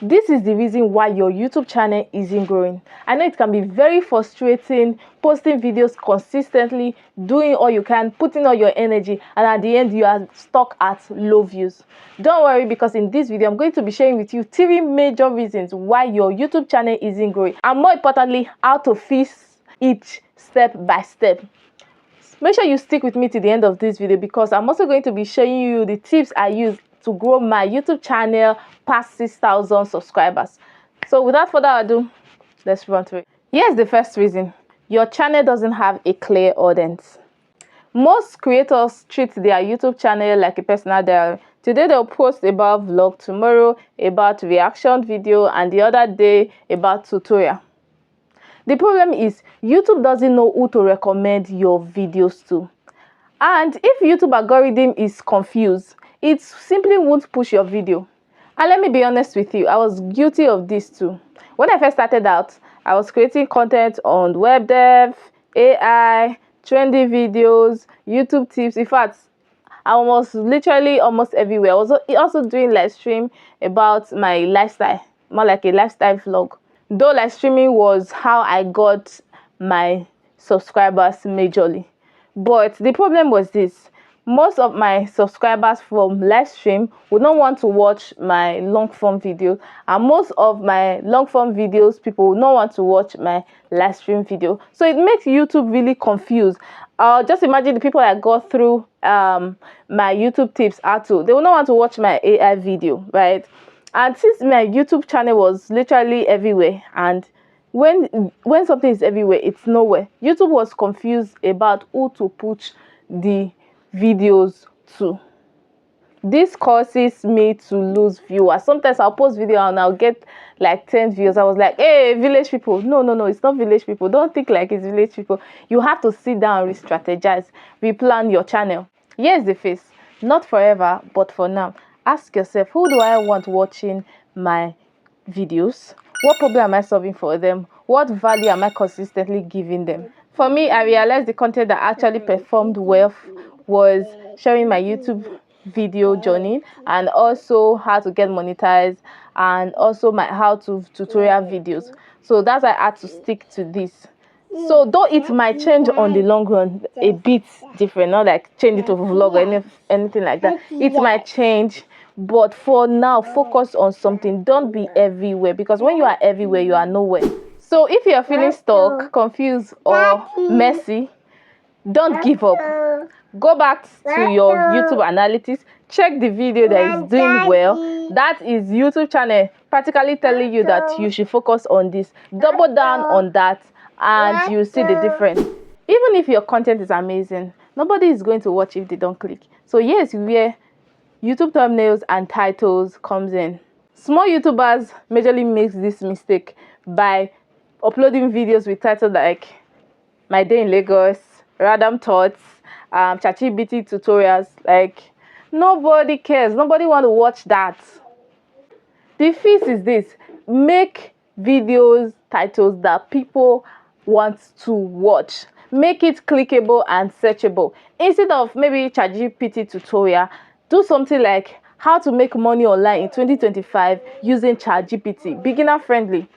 This is the reason why your YouTube channel isn't growing. I know it can be very frustrating posting videos consistently, doing all you can, putting all your energy, and at the end you are stuck at low views. Don't worry, because in this video I'm going to be sharing with you 3 major reasons why your YouTube channel isn't growing, and more importantly, how to fix each step by step. Make sure you stick with me to the end of this video, because I'm also going to be showing you the tips I use to grow my YouTube channel past 6,000 subscribers. So without further ado, let's run through it. Here's the first reason: your channel doesn't have a clear audience. Most creators treat their YouTube channel like a personal diary. Today they'll post about vlog, tomorrow about reaction video, and the other day about tutorial. The problem is YouTube doesn't know who to recommend your videos to. And if YouTube algorithm is confused, it simply won't push your video. And let me be honest with you, I was guilty of this too. When I first started out, I was creating content on web dev, AI, trendy videos, YouTube tips. In fact, I was literally almost everywhere. I was also doing live stream about my lifestyle, more like a lifestyle vlog. Though live streaming was how I got my subscribers majorly. But the problem was this: most of my subscribers from live stream would not want to watch my long form video, and most of my long form videos people would not want to watch my live stream video. So it makes YouTube really confused. Just imagine the people that got through my YouTube tips they will not want to watch my AI video, right? And since my YouTube channel was literally everywhere, and when something is everywhere, it's nowhere, YouTube was confused about who to push the videos to. This causes me to lose viewers. Sometimes I'll post video and I'll get like 10 views. I was like, hey, village people. No, it's not village people. Don't think like it's village people. You have to sit down, re-strategize, replan your channel. Here's the face: not forever, but for now. Ask yourself, who do I want watching my videos? What problem am I solving for them? What value am I consistently giving them? For me, I realized the content that actually performed well was sharing my YouTube video journey, and also how to get monetized, and also my how to tutorial videos. So that's why I had to stick to this. So though it might change on the long run a bit different, not like change it to vlog or anything like that, it might change, but for now focus on something. Don't be everywhere, because when you are everywhere you are nowhere. So if you are feeling stuck, confused, or messy, don't give up. Go back to your YouTube analytics, check the video that is doing well. That is YouTube channel practically telling you that you should focus on this. Double down on that and you see the difference. Even if your content is amazing, nobody is going to watch if they don't click. So here's where YouTube thumbnails and titles comes in. Small YouTubers majorly makes this mistake by uploading videos with titles like My Day in Lagos, Random Thoughts, ChatGPT tutorials. Like, nobody cares. Nobody want to watch that. The fix is this: make videos titles that people want to watch. Make it clickable and searchable. Instead of maybe ChatGPT tutorial, do something like how to make money online in 2025 using ChatGPT, beginner friendly.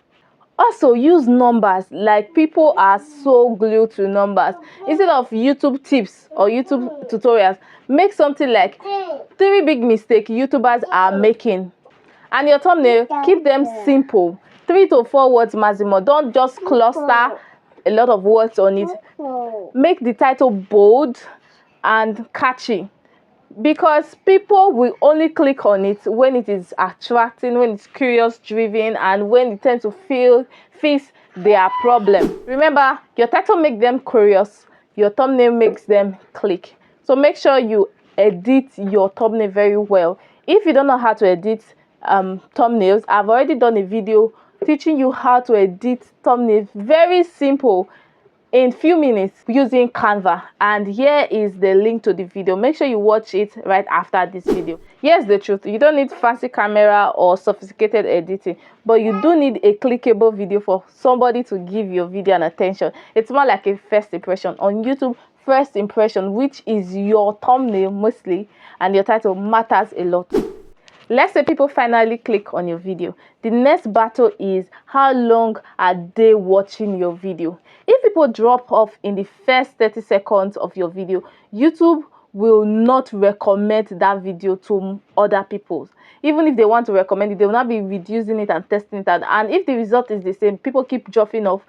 Also use numbers. Like, people are so glued to numbers. Instead of YouTube tips or YouTube tutorials, make something like 3 big mistakes YouTubers are making. And your thumbnail, keep them simple, 3 to 4 words maximum. Don't just cluster a lot of words on it. Make the title bold and catchy, because people will only click on it when it is attracting, when it's curious driven, and when it tends to fix their problem. Remember, your title makes them curious, your thumbnail makes them click. So make sure you edit your thumbnail very well. If you don't know how to edit thumbnails, I've already done a video teaching you how to edit thumbnails, very simple, in few minutes using Canva, and here is the link to the video. Make sure you watch it right after this video. Here's the truth: you don't need fancy camera or sophisticated editing, but you do need a clickable video for somebody to give your video an attention. It's more like a first impression on YouTube. First impression, which is your thumbnail mostly, and your title, matters a lot. Let's say people finally click on your video. The next battle is how long are they watching your video. If people drop off in the first 30 seconds of your video, YouTube will not recommend that video to other people. Even if they want to recommend it, they will not be reducing it and testing it out. And if the result is the same, people keep dropping off,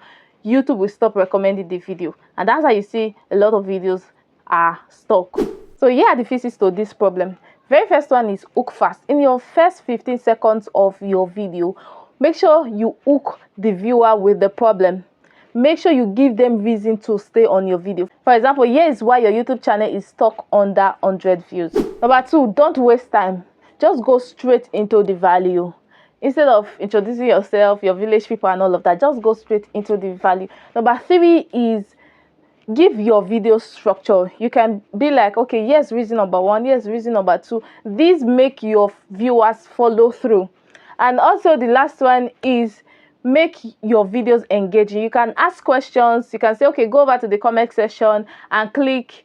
YouTube will stop recommending the video. And that's how you see a lot of videos are stuck. So here are the fixes to this problem. Very first one is hook fast. In your first 15 seconds of your video, make sure you hook the viewer with the problem. Make sure you give them reason to stay on your video. For example, here is why your YouTube channel is stuck under 100 views. Number 2, don't waste time. Just go straight into the value. Instead of introducing yourself, your village people and all of that, just go straight into the value. Number 3 is give your video structure. You can be like, okay, here's reason number 1, here's reason number 2. These make your viewers follow through. And also the last one is make your videos engaging. You can ask questions. You can say, okay, go over to the comment section and click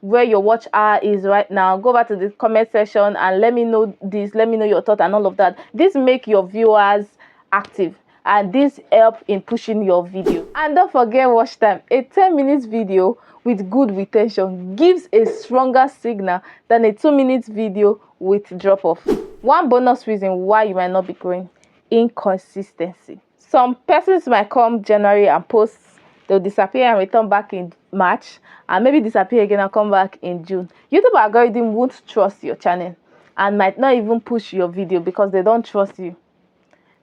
where your watch hour is right now. Go over to the comment section and let me know this, let me know your thought and all of that. This make your viewers active, and this help in pushing your video. And don't forget watch time. A 10 minutes video with good retention gives a stronger signal than a 2 minutes video with drop off. One bonus reason why you might not be growing: inconsistency. Some persons might come January and post, they'll disappear and return back in March, and maybe disappear again and come back in June. YouTube algorithm won't trust your channel and might not even push your video because they don't trust you.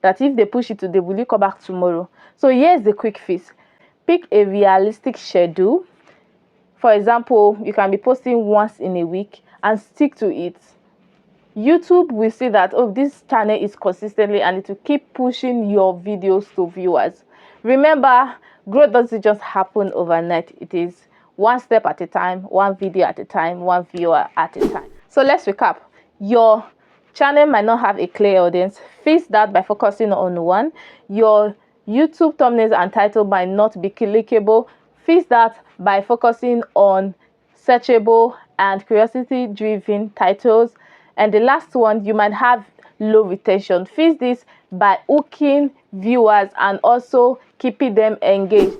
That if they push it today, will you come back tomorrow? So here's the quick fix. Pick a realistic schedule. For example, you can be posting once in a week and stick to it. YouTube will see that, oh, this channel is consistently, and it will keep pushing your videos to viewers. Remember, growth doesn't just happen overnight. It is one step at a time, one video at a time, one viewer at a time. So let's recap. Your channel might not have a clear audience. Fix that by focusing on 1. Your YouTube thumbnails and title might not be clickable. Fix that by focusing on searchable and curiosity-driven titles. And the last one, you might have low retention. Fix this by hooking viewers and also keeping them engaged.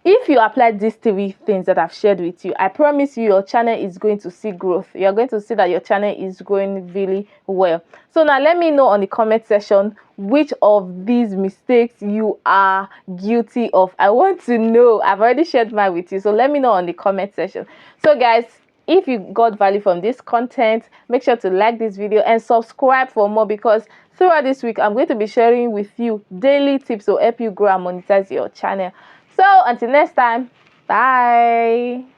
If you apply these 3 things that I've shared with you, I promise you your channel is going to see growth. You're going to see that your channel is growing really well. So now let me know on the comment section which of these mistakes you are guilty of. I want to know. I've already shared mine with you, so let me know on the comment section. So guys, if you got value from this content, make sure to like this video and subscribe for more, because throughout this week I'm going to be sharing with you daily tips to help you grow and monetize your channel. So until next time, bye.